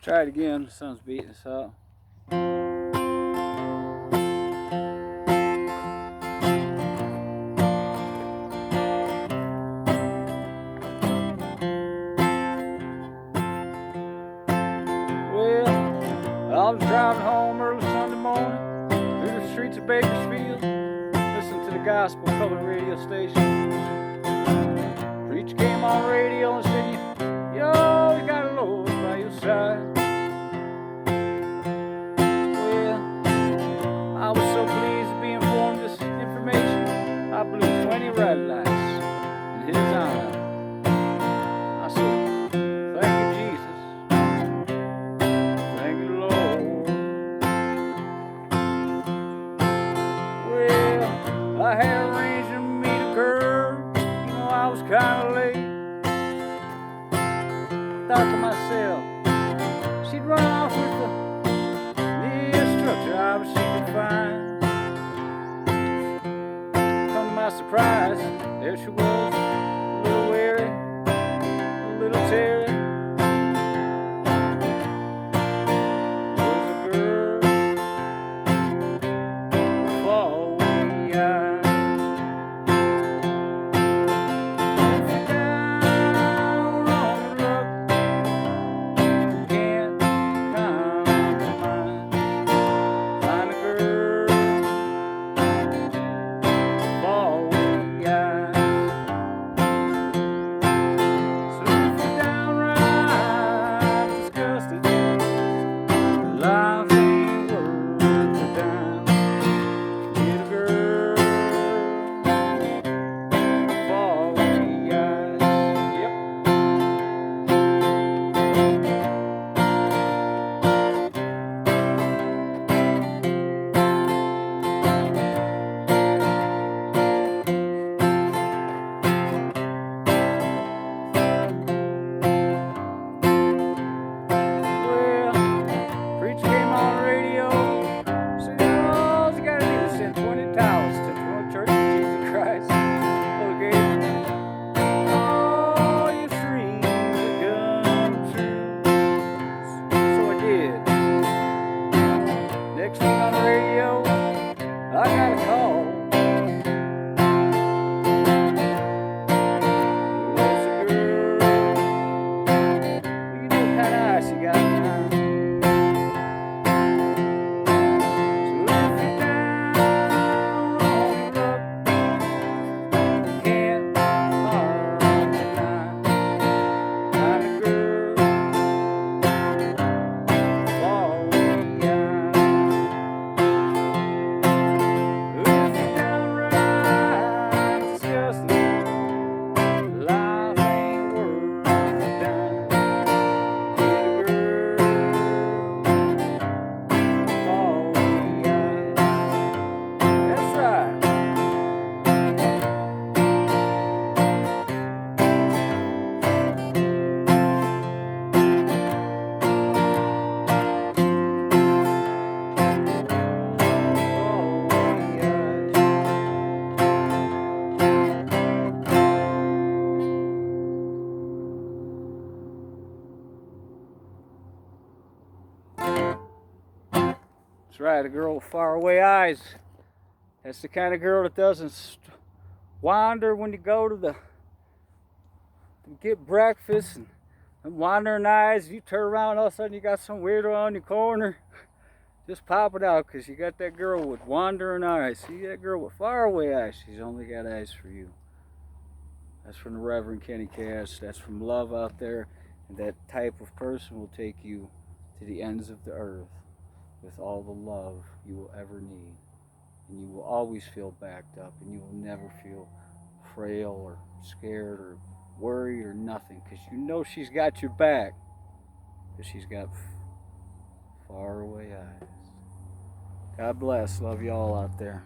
Try it again. The sun's beating us up. Well, I was driving home early Sunday morning through the streets of Bakersfield, listening to the gospel colored radio station. Preacher came on radio and said, yo, you got a Lord by your side. I was so pleased to be informed of this information, I blew 20 red lights in his honor. I said, thank you, Jesus. Thank you, Lord. Well, I had arranged to meet a girl. You know, I was kind of late. Thought to myself, she'd run off with the nearest truck driver she could find. Come to my surprise, there she was, a little weary, a little teary. Was a girl with faraway eyes. If you're down on your luck, you can't compromise. Find a girl with faraway eyes. So if you're downright disgusted, life ain't worth a dime. Get a girl with faraway eyes. Yep. Well, preacher came on the radio, said, all you gotta do is send 20 towels to the Church of Jesus Christ. Okay, all your dreams are come true. So I did. Next thing on the radio, I got a call. It was a girl. Well, you know what kind of eyes she got now. So if you're down on your luck, you can't hardly deny. Find a girl with faraway eyes. If you're downright disgusted, life ain't worth a dime. Get a girl with faraway eyes. That's right. Faraway eyes. That's right, a girl with faraway eyes. That's the kind of girl that doesn't wander when you go to get breakfast and wandering eyes. If you turn around, all of a sudden you got some weirdo on your corner. Just pop it out, because you got that girl with wandering eyes. See that girl with faraway eyes? She's only got eyes for you. That's from the Reverend Kenny Cass. That's from love out there. And that type of person will take you to the ends of the earth with all the love you will ever need. And you will always feel backed up, and you will never feel frail or scared or worried or nothing, because you know she's got your back, because she's got faraway eyes. God bless. Love you all out there.